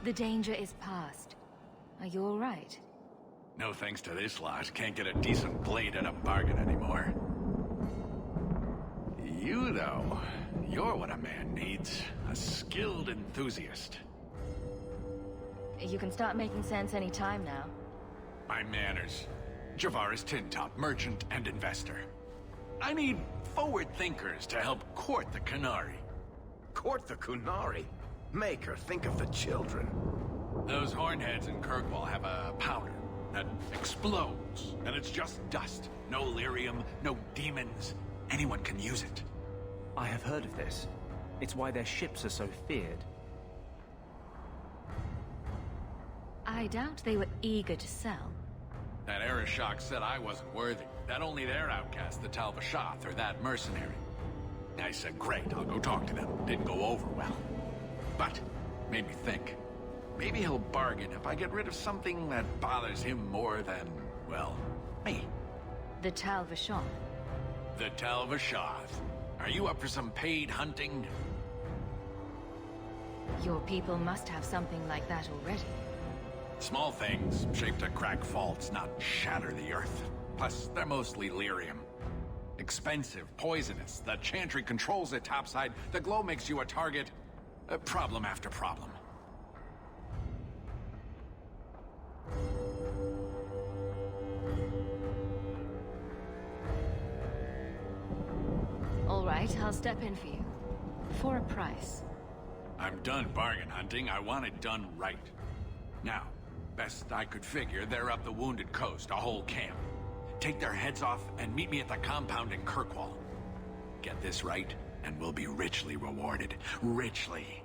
The danger is past. Are you all right? No thanks to this lot. Can't get a decent blade at a bargain anymore. You, though, you're what a man needs. A skilled enthusiast. You can start making sense any time now. My manners. Javaris Tintop, merchant and investor. I need forward thinkers to help court the Qunari. Court the Qunari? Make her think of the children. Those hornheads in Kirkwall have a powder that explodes, and it's just dust. No lyrium, no demons. Anyone can use it. I have heard of this. It's why their ships are so feared. I doubt they were eager to sell. That Arishok said I wasn't worthy. That only their outcast, the Tal-Vashoth, or that mercenary. I said, great, I'll go talk to them. Didn't go over well. But, made me think. Maybe he'll bargain if I get rid of something that bothers him more than, well, me. The Tal-Vashoth. The Tal-Vashoth. Are you up for some paid hunting? Your people must have something like that already. Small things, shaped to crack faults, not shatter the earth. Plus, they're mostly lyrium. Expensive, poisonous. The chantry controls it topside. The glow makes you a target. Problem after problem. All right, I'll step in for you. For a price. I'm done bargain hunting. I want it done right. Now, best I could figure, they're up the Wounded Coast, a whole camp. Take their heads off and meet me at the compound in Kirkwall. Get this right, and we'll be richly rewarded. Richly.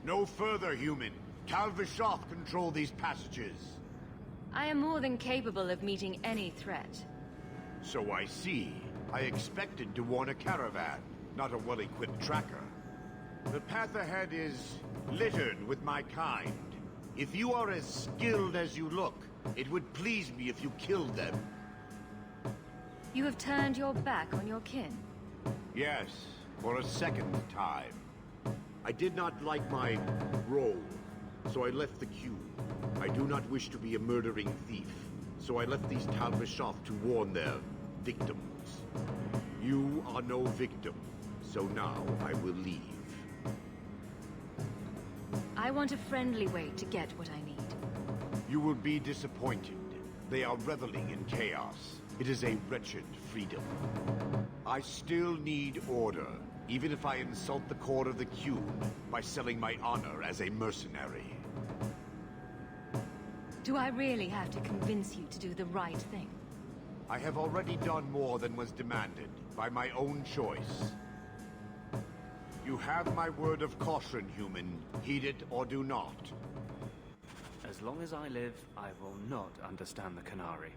No further, human. Tal-Vashoth control these passages. I am more than capable of meeting any threat. So I see. I expected to warn a caravan, not a well-equipped tracker. The path ahead is littered with my kind. If you are as skilled as you look, it would please me if you killed them. You have turned your back on your kin. Yes, for a second time. I did not like my role, so I left the queue. I do not wish to be a murdering thief, so I left these Tal-Vashoth to warn their victims. You are no victim, so now I will leave. I want a friendly way to get what I need. You will be disappointed. They are reveling in chaos. It is a wretched freedom. I still need order, even if I insult the core of the Qun by selling my honor as a mercenary. Do I really have to convince you to do the right thing? I have already done more than was demanded, by my own choice. You have my word of caution, human. Heed it or do not. As long as I live, I will not understand the Qunari.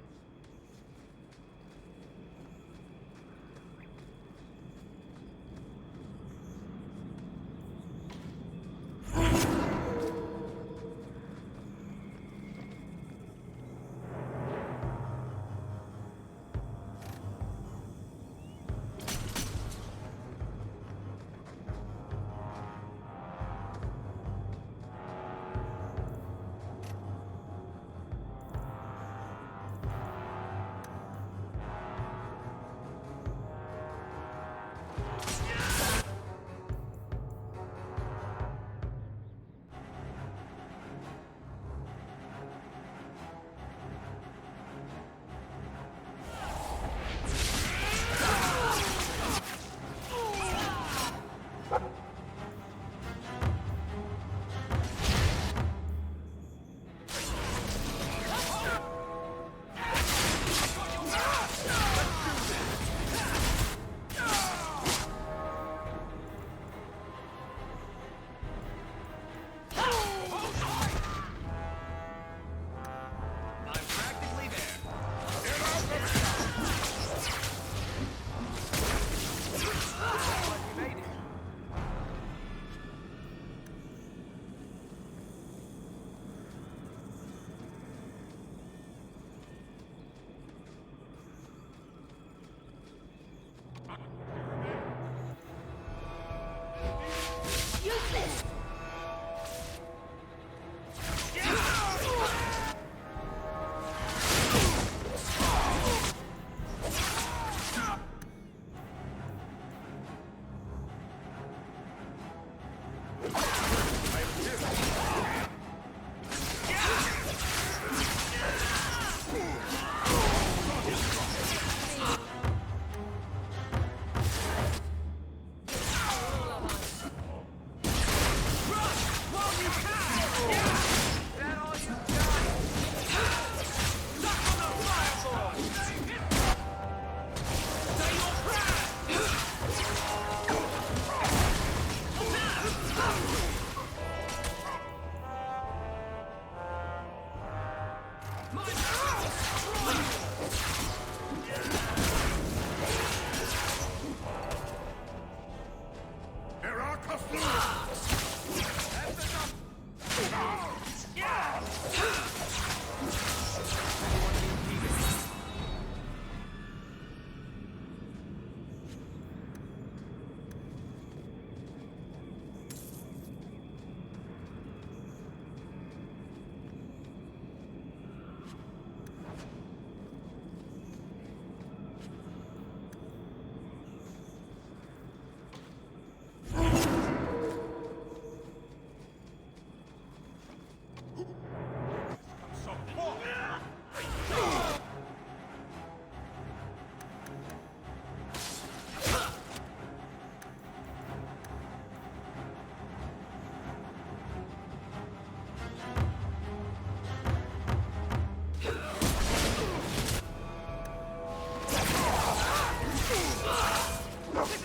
I'll deal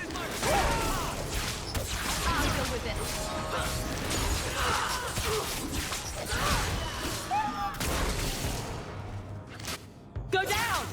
with this. Go down!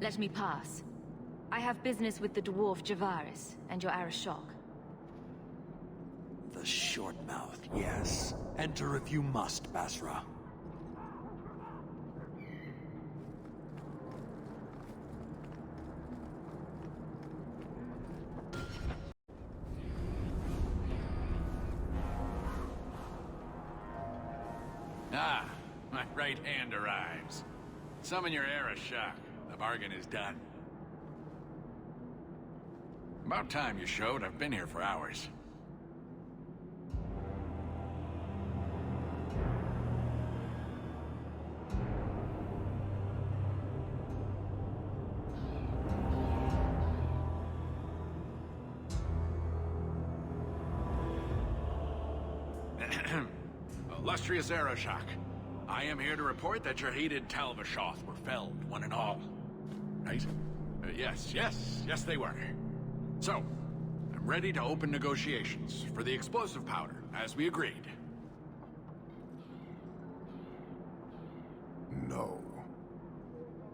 Let me pass. I have business with the dwarf Javaris and your Arishok. The short mouth, yes. Enter if you must, Basra. Ah, my right hand arrives. Summon your Arishok. The bargain is done. About time you showed. I've been here for hours. Illustrious Arishok, I am here to report that your hated Tal-Vashoth were felled, one and all. Right? Yes, they were. So, I'm ready to open negotiations for the explosive powder, as we agreed. No.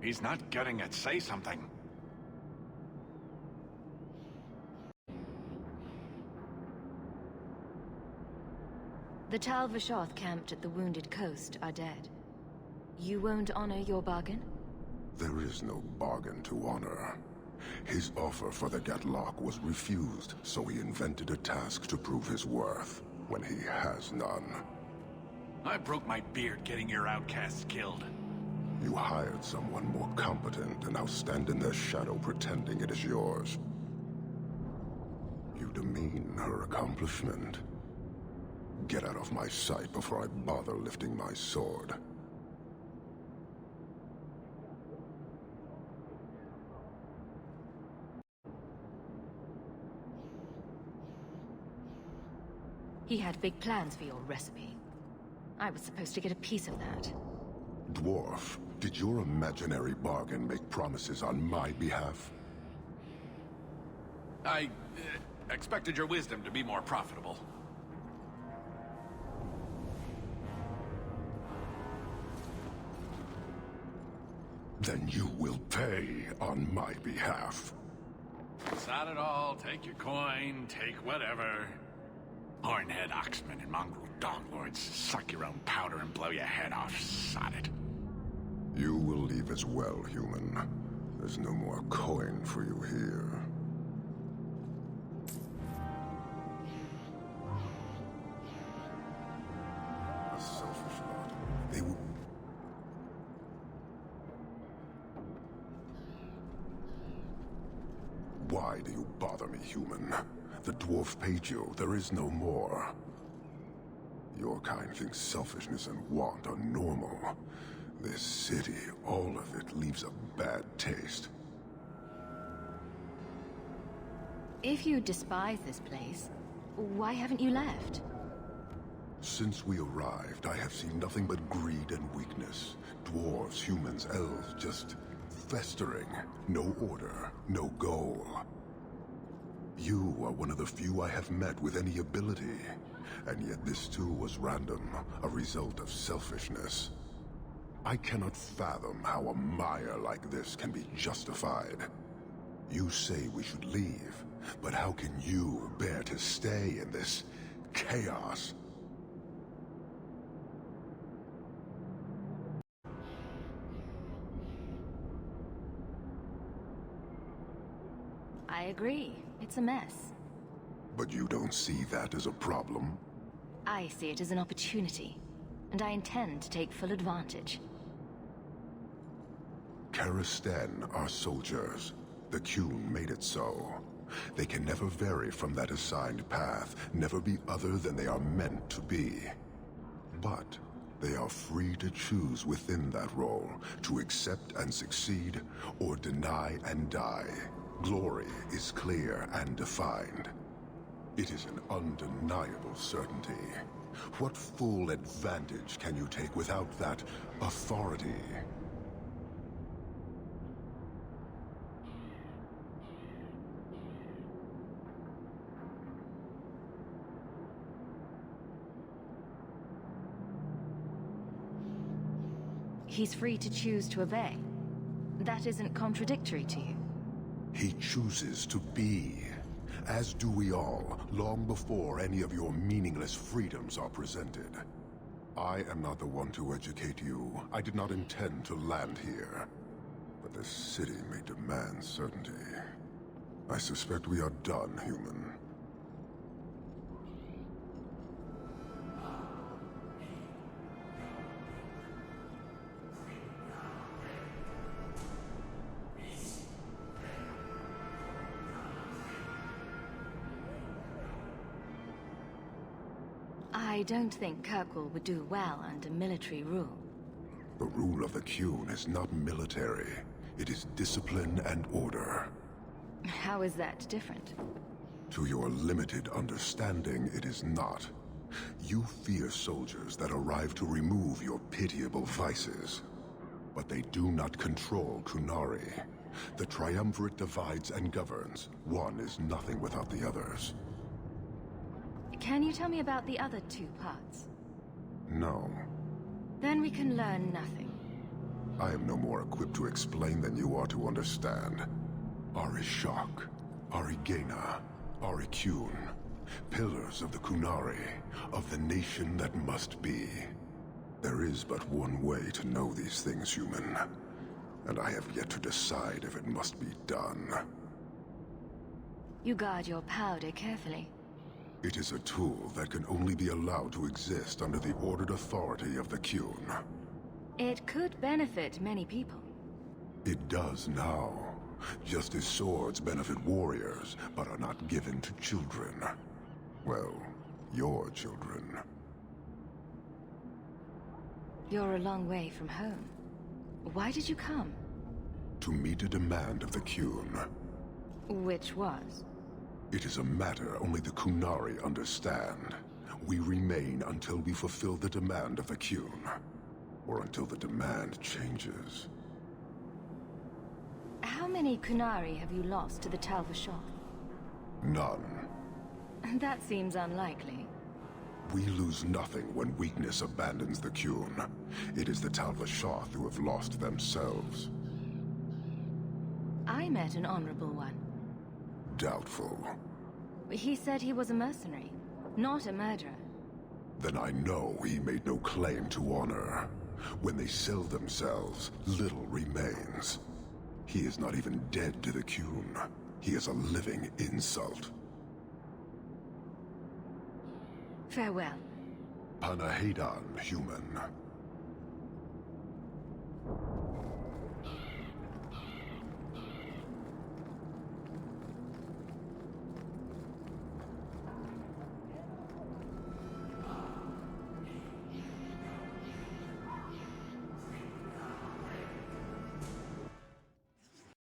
He's not getting it. Say something. The Tal-Vashoth camped at the Wounded Coast are dead. You won't honor your bargain? There is no bargain to honor. His offer for the Gatlock was refused, so he invented a task to prove his worth, when he has none. I broke my beard getting your outcasts killed. You hired someone more competent and now stand in their shadow pretending it is yours. You demean her accomplishment. Get out of my sight before I bother lifting my sword. He had big plans for your recipe. I was supposed to get a piece of that. Dwarf, did your imaginary bargain make promises on my behalf? I expected your wisdom to be more profitable. Then you will pay on my behalf. Sod it all, take your coin, take whatever. Hornhead oxmen and mongrel doglords, suck your own powder and blow your head off, sod it. You will leave as well, human. There's no more coin for you here. A selfish lot. They will... Why do you bother me, human? The dwarf paid you. There is no more. Your kind thinks selfishness and want are normal. This city, all of it, leaves a bad taste. If you despise this place, why haven't you left? Since we arrived, I have seen nothing but greed and weakness. Dwarves, humans, elves, just festering. No order, no goal. You are one of the few I have met with any ability. And yet this too was random, a result of selfishness. I cannot fathom how a mire like this can be justified. You say we should leave, but how can you bear to stay in this chaos? I agree. It's a mess. But you don't see that as a problem? I see it as an opportunity, and I intend to take full advantage. Karastan are soldiers. The Qun made it so. They can never vary from that assigned path, never be other than they are meant to be. But they are free to choose within that role, to accept and succeed, or deny and die. Glory is clear and defined. It is an undeniable certainty. What full advantage can you take without that authority? He's free to choose to obey. That isn't contradictory to you. He chooses to be, as do we all, long before any of your meaningless freedoms are presented. I am not the one to educate you. I did not intend to land here. But this city may demand certainty. I suspect we are done, human. I don't think Kirkwall would do well under military rule. The rule of the Qun is not military. It is discipline and order. How is that different? To your limited understanding, it is not. You fear soldiers that arrive to remove your pitiable vices. But they do not control Qunari. The triumvirate divides and governs. One is nothing without the others. Can you tell me about the other two parts? No. Then we can learn nothing. I am no more equipped to explain than you are to understand. Arishok, Arigena, Arikyun, pillars of the Qunari, of the nation that must be. There is but one way to know these things, human. And I have yet to decide if it must be done. You guard your powder carefully. It is a tool that can only be allowed to exist under the ordered authority of the Qun. It could benefit many people. It does now. Just as swords benefit warriors, but are not given to children. Well, your children. You're a long way from home. Why did you come? To meet a demand of the Qun. Which was? It is a matter only the Qunari understand. We remain until we fulfill the demand of the Qun. Or until the demand changes. How many Qunari have you lost to the Tal-Vashoth? None. That seems unlikely. We lose nothing when weakness abandons the Qun. It is the Tal-Vashoth who have lost themselves. I met an honorable one. Doubtful. He said he was a mercenary, not a murderer. Then I know he made no claim to honor. When they sell themselves, little remains. He is not even dead to the Qun. He is a living insult. Farewell. Panahedan, human.